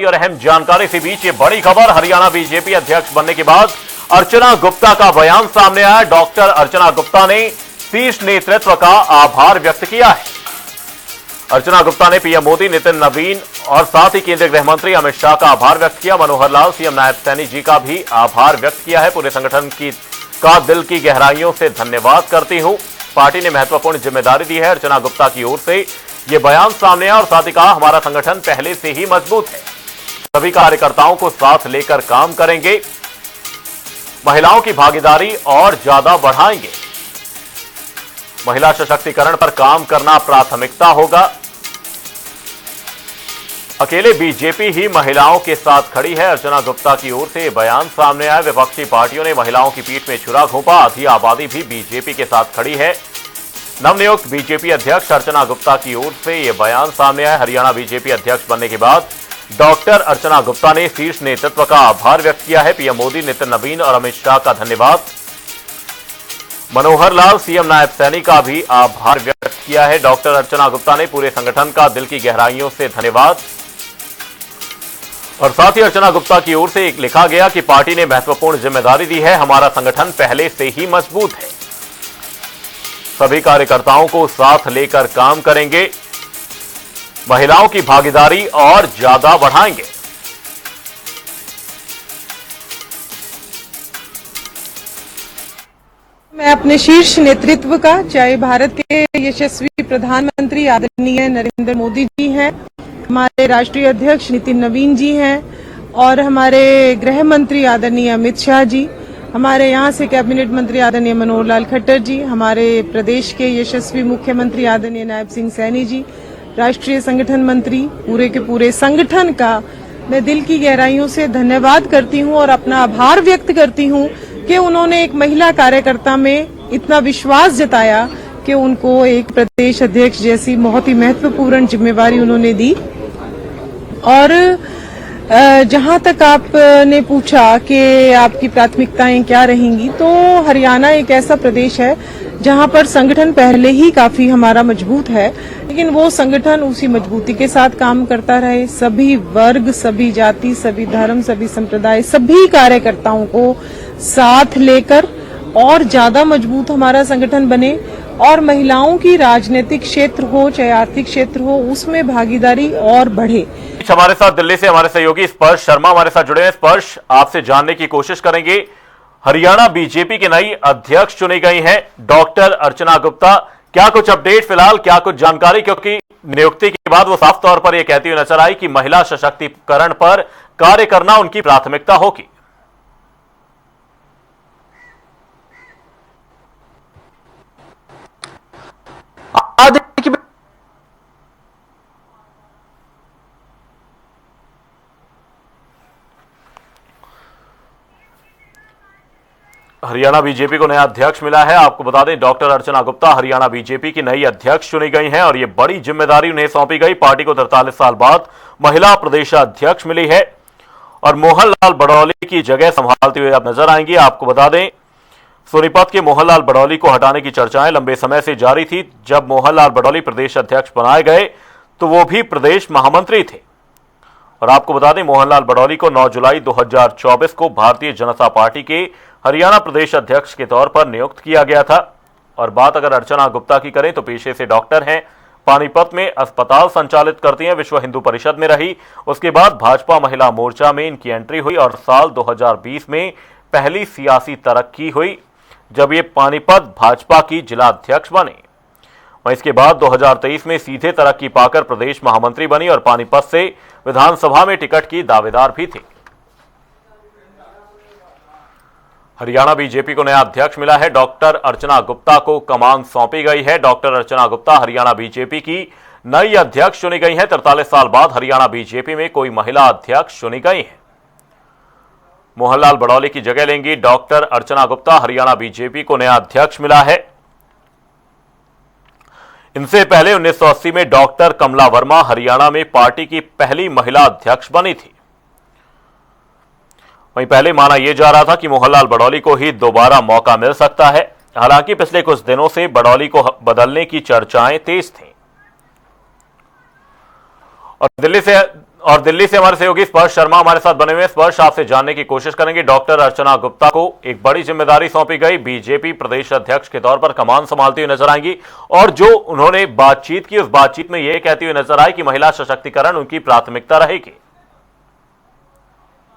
और अहम जानकारी के बीच ये बड़ी खबर, हरियाणा बीजेपी अध्यक्ष बनने के बाद अर्चना गुप्ता का बयान सामने आया। डॉक्टर अर्चना गुप्ता ने शीर्ष नेतृत्व का आभार व्यक्त किया है। अर्चना गुप्ता ने पीएम मोदी, नितिन नवीन और साथ ही केंद्रीय गृह मंत्री अमित शाह का आभार व्यक्त किया। मनोहर लाल, सीएम नायब सैनी जी का भी आभार व्यक्त किया है। पूरे संगठन का दिल की गहराइयों से धन्यवाद करती हूं। पार्टी ने महत्वपूर्ण जिम्मेदारी दी है। अर्चना गुप्ता की ओर से यह बयान सामने आया और साथ ही कहा, हमारा संगठन पहले से ही मजबूत है, सभी कार्यकर्ताओं को साथ लेकर काम करेंगे, महिलाओं की भागीदारी और ज्यादा बढ़ाएंगे, महिला सशक्तिकरण पर काम करना प्राथमिकता होगा। अकेले बीजेपी ही महिलाओं के साथ खड़ी है। अर्चना गुप्ता की ओर से बयान सामने आया। विपक्षी पार्टियों ने महिलाओं की पीठ में छुरा घोंपा, आधी आबादी भी बीजेपी के साथ खड़ी है। नवनियुक्त बीजेपी अध्यक्ष अर्चना गुप्ता की ओर से यह बयान सामने आया। हरियाणा बीजेपी अध्यक्ष बनने के बाद डॉक्टर अर्चना गुप्ता ने शीर्ष नेतृत्व का आभार व्यक्त किया है। पीएम मोदी, नितिन नवीन और अमित शाह का धन्यवाद। मनोहर लाल, सीएम नायब सैनी का भी आभार व्यक्त किया है। डॉक्टर अर्चना गुप्ता ने पूरे संगठन का दिल की गहराइयों से धन्यवाद। और साथ ही अर्चना गुप्ता की ओर से एक लिखा गया कि पार्टी ने महत्वपूर्ण जिम्मेदारी दी है, हमारा संगठन पहले से ही मजबूत है, सभी कार्यकर्ताओं को साथ लेकर काम करेंगे, महिलाओं की भागीदारी और ज्यादा बढ़ाएंगे। मैं अपने शीर्ष नेतृत्व का, चाहे भारत के यशस्वी प्रधानमंत्री आदरणीय नरेंद्र मोदी जी हैं, हमारे राष्ट्रीय अध्यक्ष नितिन नवीन जी हैं और हमारे गृह मंत्री आदरणीय अमित शाह जी, हमारे यहाँ से कैबिनेट मंत्री आदरणीय मनोहर लाल खट्टर जी, हमारे प्रदेश के यशस्वी मुख्यमंत्री आदरणीय नायब सिंह सैनी जी, राष्ट्रीय संगठन मंत्री, पूरे के पूरे संगठन का मैं दिल की गहराइयों से धन्यवाद करती हूँ और अपना आभार व्यक्त करती हूँ कि उन्होंने एक महिला कार्यकर्ता में इतना विश्वास जताया कि उनको एक प्रदेश अध्यक्ष जैसी बहुत ही महत्वपूर्ण जिम्मेवारी उन्होंने दी। और जहां तक आपने पूछा कि आपकी प्राथमिकताएं क्या रहेंगी, तो हरियाणा एक ऐसा प्रदेश है जहां पर संगठन पहले ही काफी हमारा मजबूत है, लेकिन वो संगठन उसी मजबूती के साथ काम करता रहे। सभी वर्ग, सभी जाति, सभी धर्म, सभी संप्रदाय, सभी कार्यकर्ताओं को साथ लेकर और ज्यादा मजबूत हमारा संगठन बने और महिलाओं की राजनीतिक क्षेत्र हो चाहे आर्थिक क्षेत्र हो, उसमें भागीदारी और बढ़े। हमारे साथ दिल्ली से हमारे सहयोगी स्पर्श शर्मा हमारे साथ जुड़े हैं। स्पर्श, आपसे जानने की कोशिश करेंगे, हरियाणा बीजेपी की नई अध्यक्ष चुनी गई हैं डॉक्टर अर्चना गुप्ता, क्या कुछ अपडेट फिलहाल, क्या कुछ जानकारी, क्योंकि नियुक्ति के बाद वो साफ तौर पर यह कहती हुई नजर आई कि महिला सशक्तिकरण पर कार्य करना उनकी प्राथमिकता होगी। हरियाणा बीजेपी को नया अध्यक्ष मिला है। आपको बता दें, डॉक्टर अर्चना गुप्ता हरियाणा बीजेपी की नई अध्यक्ष चुनी गई हैं और यह बड़ी जिम्मेदारी उन्हें सौंपी गई। पार्टी को 43 साल बाद महिला प्रदेशाध्यक्ष मिली है और मोहन लाल बड़ौली की जगह संभालते हुए अब नजर आएंगी। आपको बता दें, सोनीपत के मोहन लाल बड़ौली को हटाने की चर्चाएं लंबे समय से जारी थी। जब मोहन लाल बड़ौली प्रदेश अध्यक्ष बनाए गए तो वो भी प्रदेश महामंत्री थे। और आपको बता दें, मोहन लाल बड़ौली को 9 जुलाई 2024 को भारतीय जनता पार्टी के हरियाणा प्रदेश अध्यक्ष के तौर पर नियुक्त किया गया था। और बात अगर अर्चना गुप्ता की करें तो पेशे से डॉक्टर हैं, पानीपत में अस्पताल संचालित करती हैं, विश्व हिंदू परिषद में रही, उसके बाद भाजपा महिला मोर्चा में इनकी एंट्री हुई और साल 2020 में पहली सियासी तरक्की हुई जब ये पानीपत भाजपा की जिला अध्यक्ष बने। वहीं इसके बाद 2023 में सीधे तरक्की पाकर प्रदेश महामंत्री बनी और पानीपत से विधानसभा में टिकट की दावेदार भी थी। हरियाणा बीजेपी को नया अध्यक्ष मिला है। डॉक्टर अर्चना गुप्ता को कमान सौंपी गई है। डॉक्टर अर्चना गुप्ता हरियाणा बीजेपी की नई अध्यक्ष चुनी गई है। 43 साल बाद हरियाणा बीजेपी में कोई महिला अध्यक्ष चुनी गई है। मोहनलाल बड़ौली की जगह लेंगी डॉक्टर अर्चना गुप्ता। हरियाणा बीजेपी को नया अध्यक्ष मिला है। इनसे पहले 1980 में डॉक्टर कमला वर्मा हरियाणा में पार्टी की पहली महिला अध्यक्ष बनी थी। वहीं पहले माना यह जा रहा था कि मोहनलाल बड़ौली को ही दोबारा मौका मिल सकता है। हालांकि पिछले कुछ दिनों से बड़ौली को बदलने की चर्चाएं तेज थीं। और दिल्ली से और दिल्ली से हमारे सहयोगी स्पर्श शर्मा हमारे साथ बने हुए हैं। स्पर्श, आपसे जानने की कोशिश करेंगे, डॉक्टर अर्चना गुप्ता को एक बड़ी जिम्मेदारी सौंपी गई, बीजेपी प्रदेश अध्यक्ष के तौर पर कमान संभालती हुई नजर आएंगी और जो उन्होंने बातचीत की उस बातचीत में यह कहती हुई नजर आई कि महिला सशक्तिकरण उनकी प्राथमिकता रहेगी।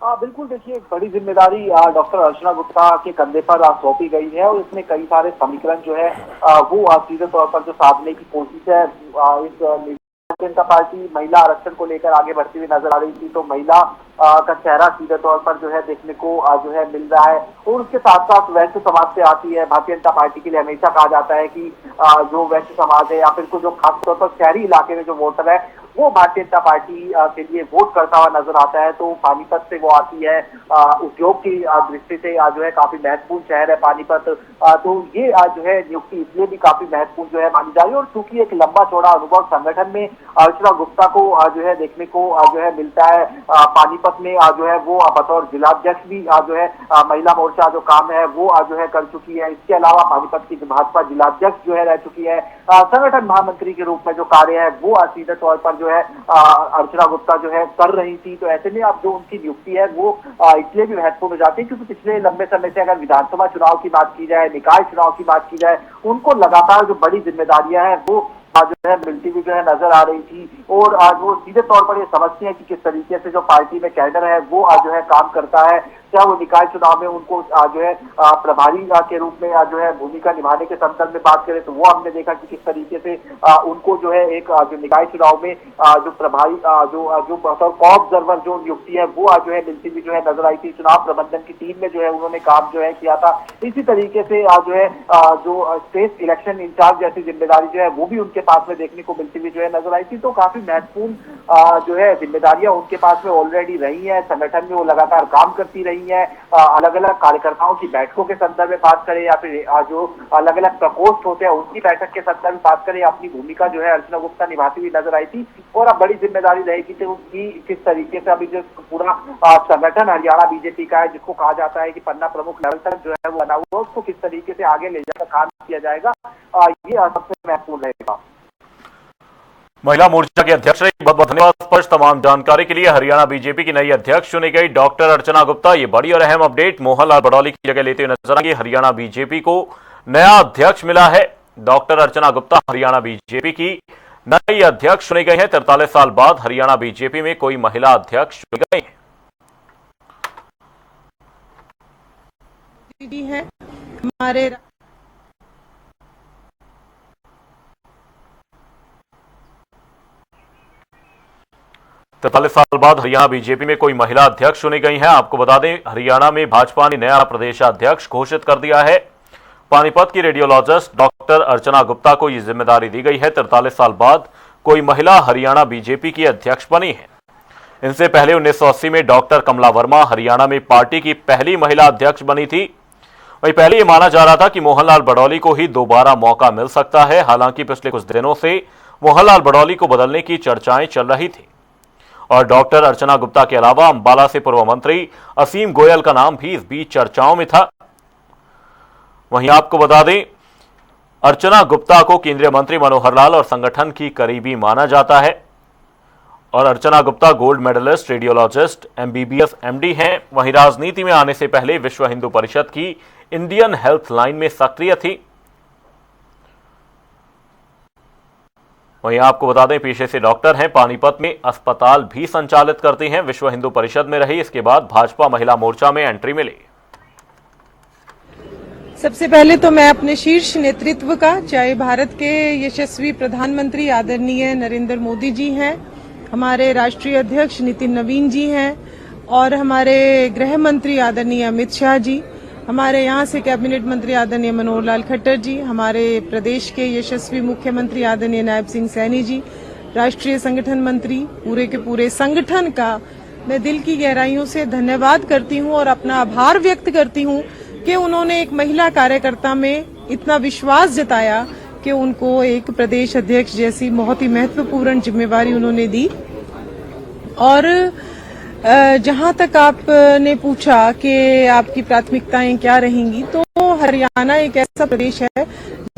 बिल्कुल, देखिए एक बड़ी जिम्मेदारी डॉक्टर अर्चना गुप्ता के कंधे पर सौंपी गई है और इसमें कई सारे समीकरण जो है वो सीधे तौर पर जो साधने की कोशिश है। इस भारतीय जनता पार्टी महिला आरक्षण को लेकर आगे बढ़ती हुई नजर आ रही थी, तो महिला का चेहरा सीधे तौर पर जो है देखने को जो है मिल रहा है। और उसके साथ साथ वैश्य समाज से आती है। भारतीय जनता पार्टी के लिए हमेशा कहा जाता है कि जो वैश्य समाज है या फिर जो खासतौर पर शहरी इलाके में जो वोटर है वो भारतीय जनता पार्टी के लिए वोट करता हुआ नजर आता है। तो पानीपत से वो आती है, उद्योग की दृष्टि से जो है काफी महत्वपूर्ण शहर है पानीपत। तो ये जो है नियुक्ति इसलिए भी काफी महत्वपूर्ण जो है मानी जा रही है। और चूंकि एक लंबा चौड़ा अनुभव संगठन में अर्चना गुप्ता को जो है देखने को जो है मिलता है। पानीपत में जो है वो बतौर जिलाध्यक्ष भी जो है महिला मोर्चा जो काम है वो जो है कर चुकी है। इसके अलावा पानीपत की भाजपा जिलाध्यक्ष जो है रह चुकी है। संगठन महामंत्री के रूप में जो कार्य है वो सीधे तौर पर जो है अर्चना गुप्ता जो है कर रही थी। तो ऐसे में अब जो उनकी नियुक्ति है वो इसलिए भी महत्वपूर्ण हो जाती है क्योंकि पिछले लंबे समय से अगर विधानसभा चुनाव की बात की जाए, निकाय चुनाव की बात की जाए, उनको लगातार जो बड़ी जिम्मेदारियां हैं वो जो है मिलती हुई जो है नजर आ रही थी। और आज वो सीधे तौर पर ये समझती है कि किस तरीके से जो पार्टी में कैडर है वो जो है काम करता है। क्या वो निकाय चुनाव में उनको जो है प्रभारी के रूप में जो है भूमिका निभाने के संदर्भ में बात करें तो वो हमने देखा कि किस तरीके से उनको जो है एक जो निकाय चुनाव में जो प्रभारी जो ऑब्जर्वर जो नियुक्ति है वो जो है मिलती हुई जो है नजर आई थी। चुनाव प्रबंधन की टीम में जो है उन्होंने काम जो है किया था। इसी तरीके से जो है जो स्टेट इलेक्शन इंचार्ज जैसी जिम्मेदारी जो है वो भी उनके पास में देखने को मिलती हुई जो है नजर आई थी। तो काफी महत्वपूर्ण जो है जिम्मेदारियां उनके पास में ऑलरेडी रही है। संगठन में वो लगातार काम करती रही है। अलग अलग कार्यकर्ताओं की बैठकों के संदर्भ में बात करें या फिर जो अलग अलग प्रकोष्ठ होते हैं उनकी बैठक के संदर्भ में बात करें, अपनी भूमिका जो है अर्चना गुप्ता निभाती हुई नजर आई थी। और अब बड़ी जिम्मेदारी रहेगी कि उनकी किस तरीके से अभी जो पूरा संगठन हरियाणा बीजेपी का है, जिसको कहा जाता है कि पन्ना प्रमुख लेवल तक जो है वो बना हुआ, उसको किस तरीके से आगे ले जाकर काम किया जाएगा, ये सबसे महत्वपूर्ण रहेगा। महिला मोर्चा के अध्यक्ष रही, बहुत बहुत धन्यवाद स्पर्श। तमाम जानकारी के लिए हरियाणा बीजेपी की नई अध्यक्ष चुनी गई डॉक्टर अर्चना गुप्ता। ये बड़ी और अहम अपडेट मोहनलाल बड़ौली की जगह लेते हुए नजर आएंगे। हरियाणा बीजेपी को नया अध्यक्ष मिला है। डॉक्टर अर्चना गुप्ता हरियाणा बीजेपी की नई अध्यक्ष चुनी गई है। 43 साल बाद हरियाणा बीजेपी में कोई महिला अध्यक्ष चुनी गई है। हमारे 43 साल बाद हरियाणा बीजेपी में कोई महिला अध्यक्ष चुनी गई हैं। आपको बता दें, हरियाणा में भाजपा ने नया प्रदेशाध्यक्ष घोषित कर दिया है। पानीपत की रेडियोलॉजिस्ट डॉक्टर अर्चना गुप्ता को यह जिम्मेदारी दी गई है। 43 साल बाद कोई महिला हरियाणा बीजेपी की अध्यक्ष बनी है। इनसे पहले 1980 में डॉक्टर कमला वर्मा हरियाणा में पार्टी की पहली महिला अध्यक्ष बनी थी। वहीं पहले यह माना जा रहा था कि मोहनलाल बड़ौली को ही दोबारा मौका मिल सकता है। हालांकि पिछले कुछ दिनों से मोहनलाल बड़ौली को बदलने की चर्चाएं चल रही थी और डॉक्टर अर्चना गुप्ता के अलावा अंबाला से पूर्व मंत्री असीम गोयल का नाम भी इस बीच चर्चाओं में था। वहीं आपको बता दें, अर्चना गुप्ता को केंद्रीय मंत्री मनोहर लाल और संगठन की करीबी माना जाता है और Archana Gupta gold medallist, radiologist, MBBS, MD हैं। वहीं राजनीति में आने से पहले विश्व हिंदू परिषद की इंडियन हेल्थ लाइन में सक्रिय थी। वहीं आपको बता दें, पेशे से डॉक्टर हैं, पानीपत में अस्पताल भी संचालित करती हैं। विश्व हिंदू परिषद में रही, इसके बाद भाजपा महिला मोर्चा में एंट्री मिली। सबसे पहले तो मैं अपने शीर्ष नेतृत्व का, चाहे भारत के यशस्वी प्रधानमंत्री आदरणीय नरेंद्र मोदी जी हैं, हमारे राष्ट्रीय अध्यक्ष नितिन नवीन जी हैं और हमारे गृह मंत्री आदरणीय अमित शाह जी, हमारे यहाँ से कैबिनेट मंत्री आदरणीय मनोहर लाल खट्टर जी, हमारे प्रदेश के यशस्वी मुख्यमंत्री आदरणीय नायब सिंह सैनी जी, राष्ट्रीय संगठन मंत्री, पूरे के पूरे संगठन का मैं दिल की गहराइयों से धन्यवाद करती हूँ और अपना आभार व्यक्त करती हूँ कि उन्होंने एक महिला कार्यकर्ता में इतना विश्वास जताया कि उनको एक प्रदेश अध्यक्ष जैसी बहुत ही महत्वपूर्ण जिम्मेवारी उन्होंने दी। और जहां तक आपने पूछा कि आपकी प्राथमिकताएं क्या रहेंगी, तो हरियाणा एक ऐसा प्रदेश है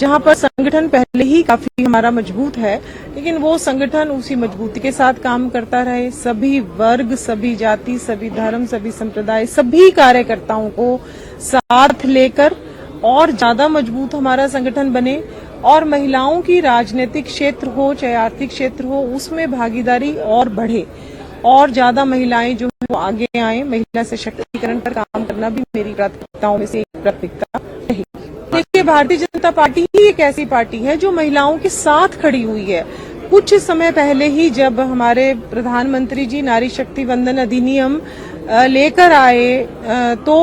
जहां पर संगठन पहले ही काफी हमारा मजबूत है, लेकिन वो संगठन उसी मजबूती के साथ काम करता रहे। सभी वर्ग, सभी जाति, सभी धर्म, सभी संप्रदाय, सभी कार्यकर्ताओं को साथ लेकर और ज्यादा मजबूत हमारा संगठन बने और महिलाओं की राजनीतिक क्षेत्र हो चाहे आर्थिक क्षेत्र हो, उसमें भागीदारी और बढ़े और ज्यादा महिलाएं जो है वो आगे आए। महिला सशक्तिकरण पर काम करना भी मेरी प्राथमिकताओं में से एक प्राथमिकता रही। देखिए, भारतीय जनता पार्टी ही एक ऐसी पार्टी है जो महिलाओं के साथ खड़ी हुई है। कुछ समय पहले ही जब हमारे प्रधानमंत्री जी नारी शक्ति वंदन अधिनियम लेकर आए, तो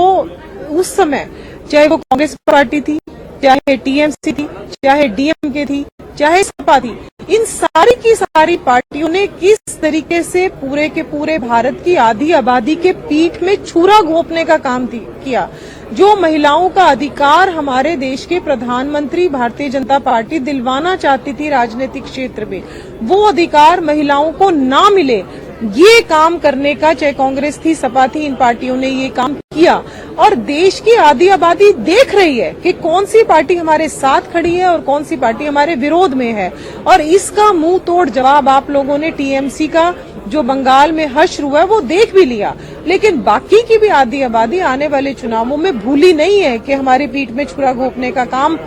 उस समय चाहे वो कांग्रेस पार्टी थी, चाहे टीएमसी थी, चाहे डीएमके थी, चाहे सपा थी, इन सारी की सारी पार्टियों ने किस तरीके से पूरे के पूरे भारत की आधी आबादी के पीठ में छुरा घोंपने का काम किया। जो महिलाओं का अधिकार हमारे देश के प्रधानमंत्री भारतीय जनता पार्टी दिलवाना चाहती थी राजनीतिक क्षेत्र में, वो अधिकार महिलाओं को ना मिले, ये काम करने का चाहे कांग्रेस थी, सपा थी, इन पार्टियों ने ये काम किया। और देश की आधी आबादी देख रही है कि कौन सी पार्टी हमारे साथ खड़ी है और कौन सी पार्टी हमारे विरोध में है। और इसका मुंह तोड़ जवाब आप लोगों ने टीएमसी का जो बंगाल में हश्र हुआ है वो देख भी लिया। लेकिन बाकी की भी आधी आबादी आने वाले चुनावों में भूली नहीं है कि हमारी पीठ में छुरा घोंपने का काम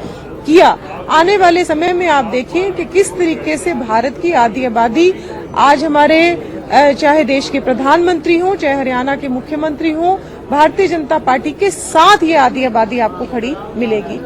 किया। आने वाले समय में आप देखिए कि किस तरीके से भारत की आधी आबादी आज हमारे चाहे देश के प्रधानमंत्री हो, चाहे हरियाणा के मुख्यमंत्री हो, भारतीय जनता पार्टी के साथ ये आधी आबादी आपको खड़ी मिलेगी।